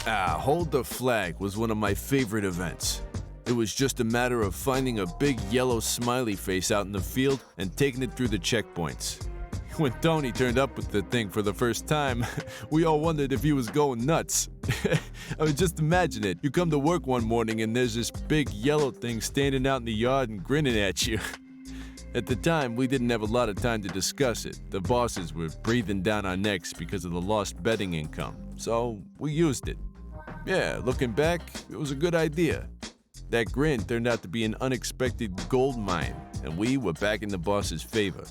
Hold the Flag was one of my favorite events. It was just a matter of finding a big yellow smiley face out in the field and taking it through the checkpoints. When Tony turned up with the thing for the first time, we all wondered if he was going nuts. I mean, just imagine it. You come to work one morning and there's this big yellow thing standing out in the yard and grinning at you. At the time, we didn't have a lot of time to discuss it. The bosses were breathing down our necks because of the lost betting income, so we used it. Yeah, looking back, it was a good idea. That grin turned out to be an unexpected gold mine, and we were back in the boss's favor.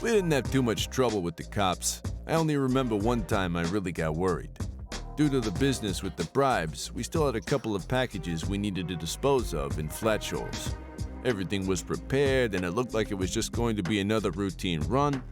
We didn't have too much trouble with the cops. I only remember one time I really got worried. Due to the business with the bribes, we still had a couple of packages we needed to dispose of in Flat Shoals. Everything was prepared and it looked like it was just going to be another routine run.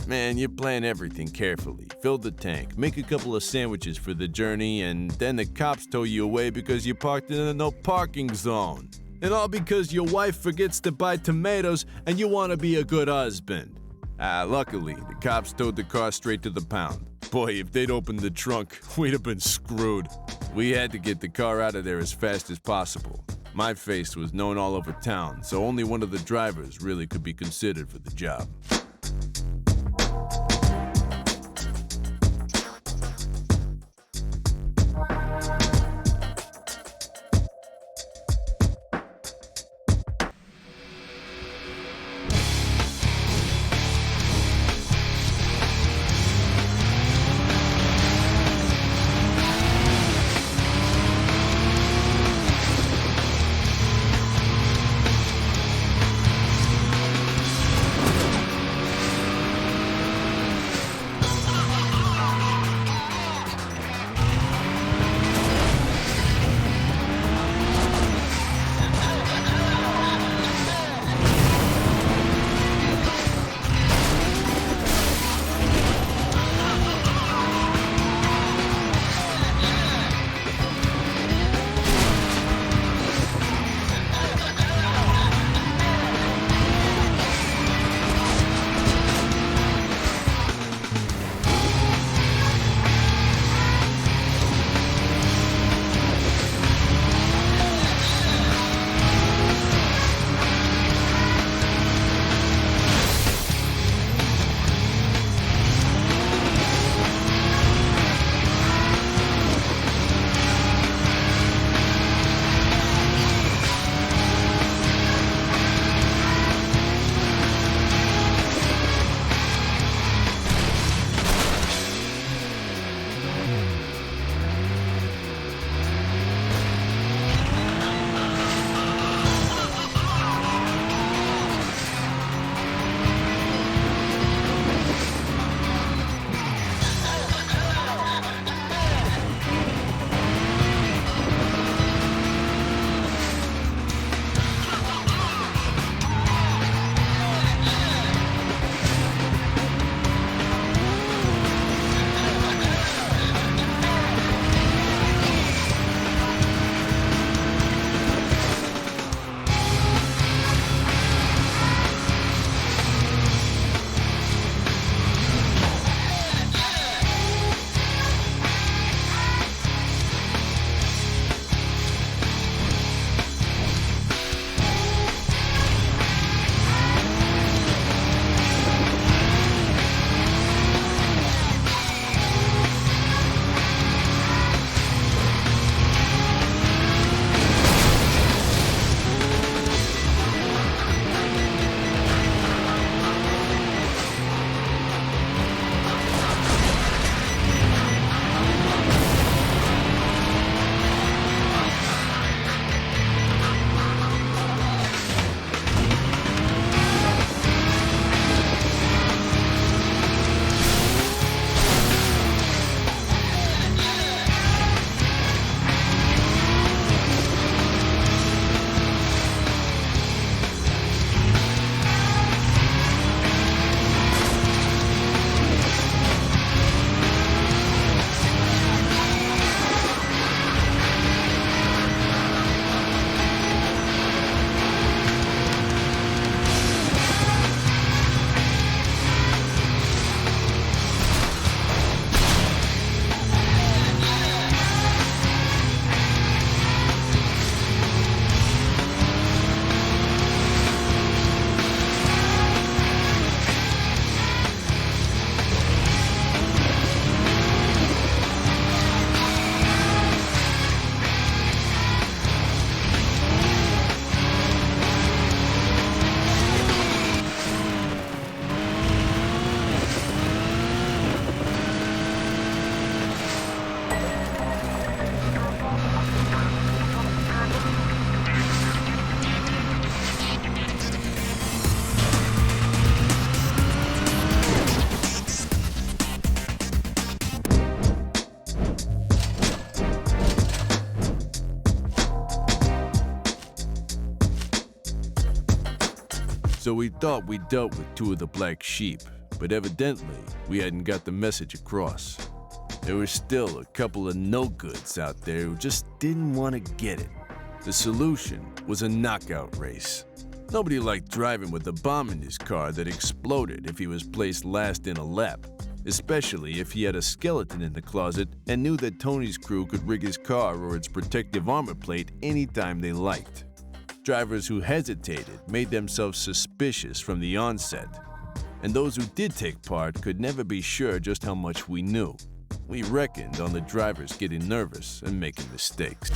Man, you plan everything carefully. Fill the tank, make a couple of sandwiches for the journey, and then the cops tow you away because you parked in a no parking zone. And all because your wife forgets to buy tomatoes and you want to be a good husband. Luckily, the cops towed the car straight to the pound. Boy, if they'd opened the trunk, we'd have been screwed. We had to get the car out of there as fast as possible. My face was known all over town, so only one of the drivers really could be considered for the job. So we thought we dealt with two of the black sheep, but evidently we hadn't got the message across. There were still a couple of no-goods out there who just didn't want to get it. The solution was a knockout race. Nobody liked driving with a bomb in his car that exploded if he was placed last in a lap, especially if he had a skeleton in the closet and knew that Tony's crew could rig his car or its protective armor plate anytime they liked. Drivers who hesitated made themselves suspicious from the onset, and those who did take part could never be sure just how much we knew. We reckoned on the drivers getting nervous and making mistakes.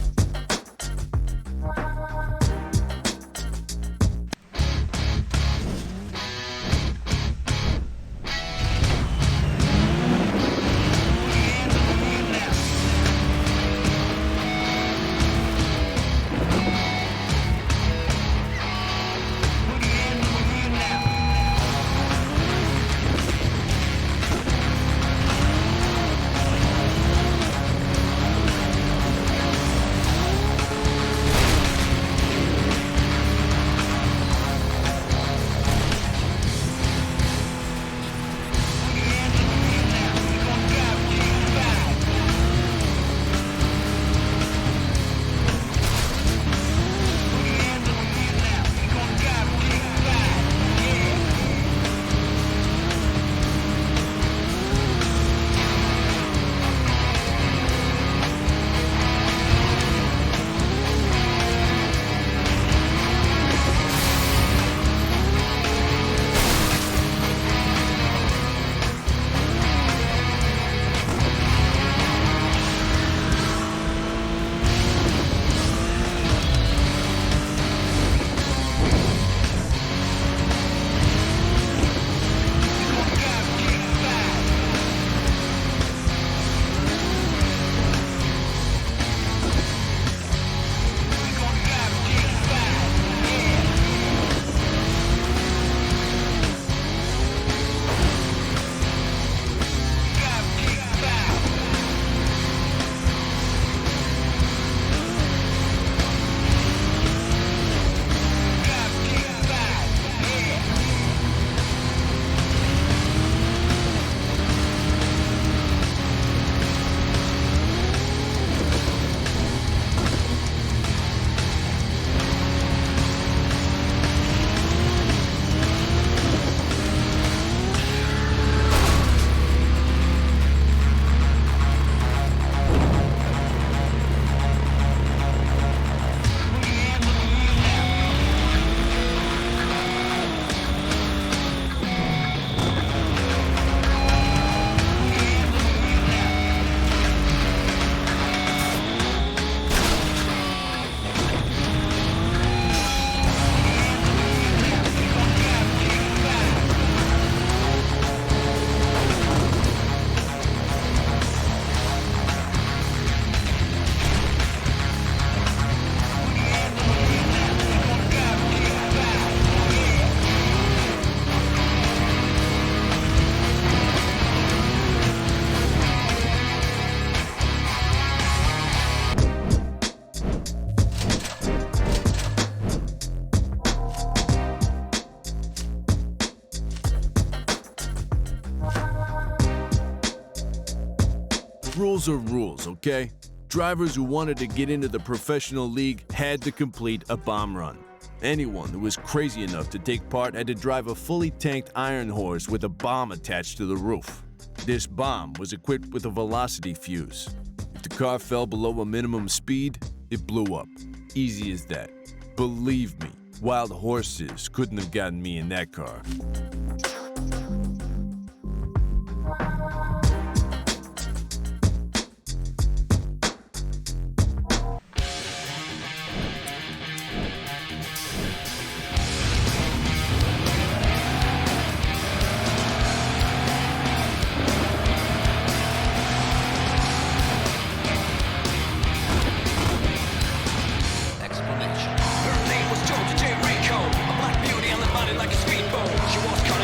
Rules are rules, okay? Drivers who wanted to get into the professional league had to complete a bomb run. Anyone who was crazy enough to take part had to drive a fully tanked iron horse with a bomb attached to the roof. This bomb was equipped with a velocity fuse. If the car fell below a minimum speed, it blew up. Easy as that. Believe me, wild horses couldn't have gotten me in that car. Her name was Jody, a black beauty on the body like a speedboat. She was caught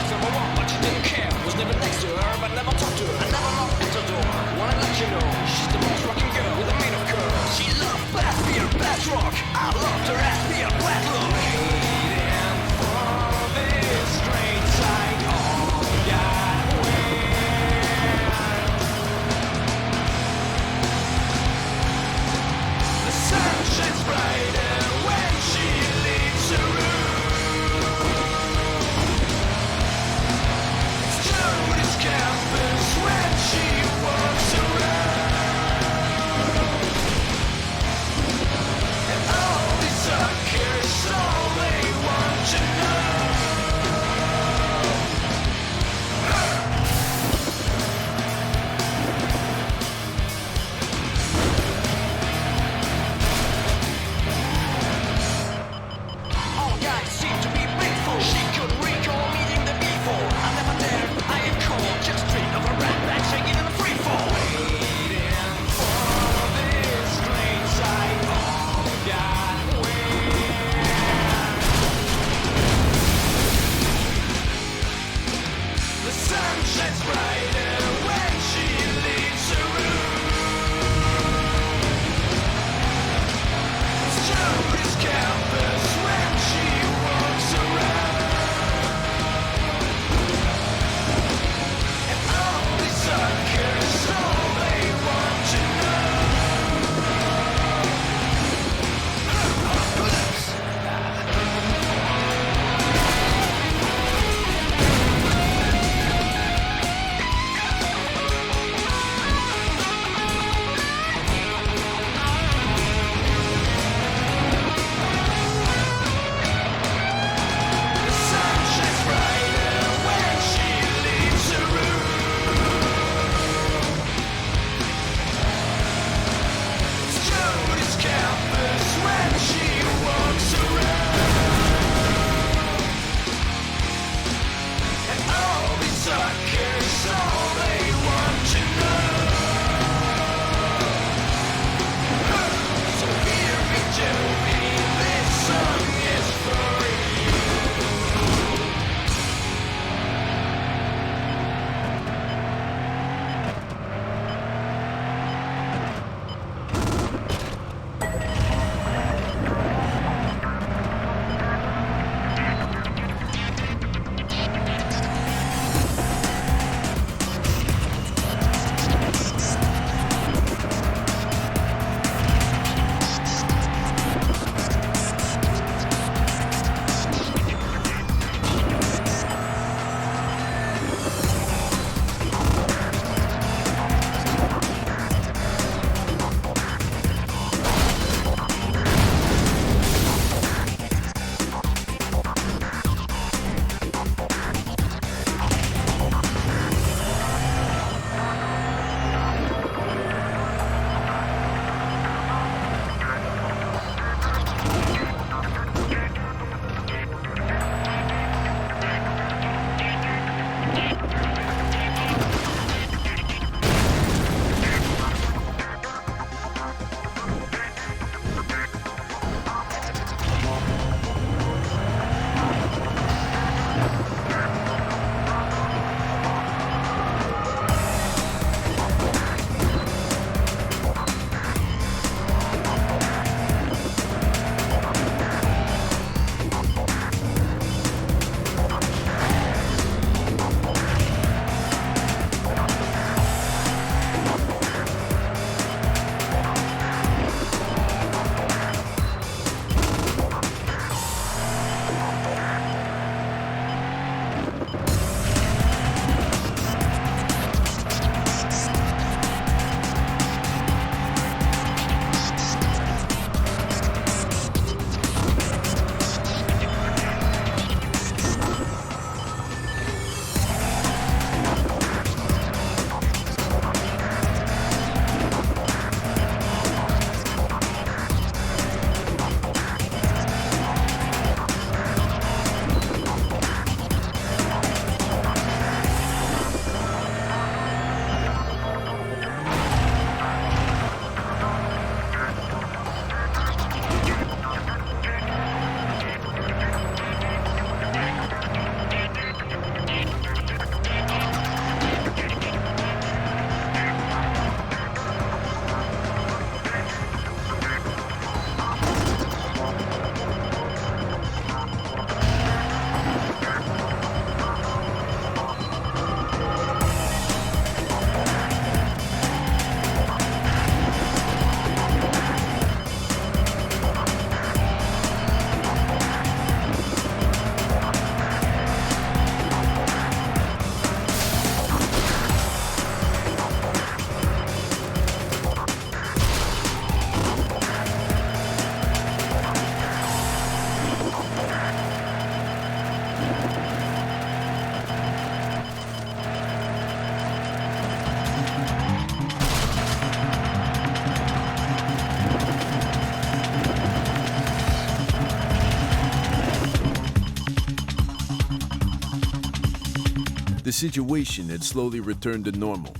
The situation had slowly returned to normal.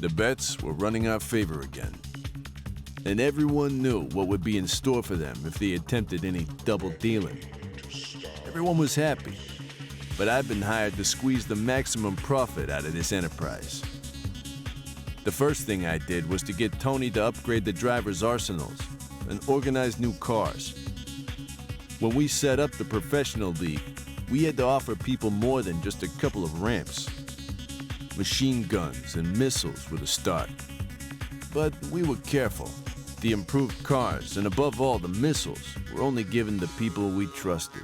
The bets were running our favor again. And everyone knew what would be in store for them if they attempted any double dealing. Everyone was happy, but I've been hired to squeeze the maximum profit out of this enterprise. The first thing I did was to get Tony to upgrade the drivers' arsenals and organize new cars. When we set up the professional league, we had to offer people more than just a couple of ramps. Machine guns and missiles were the start. But we were careful. The improved cars, and above all the missiles, were only given to people we trusted.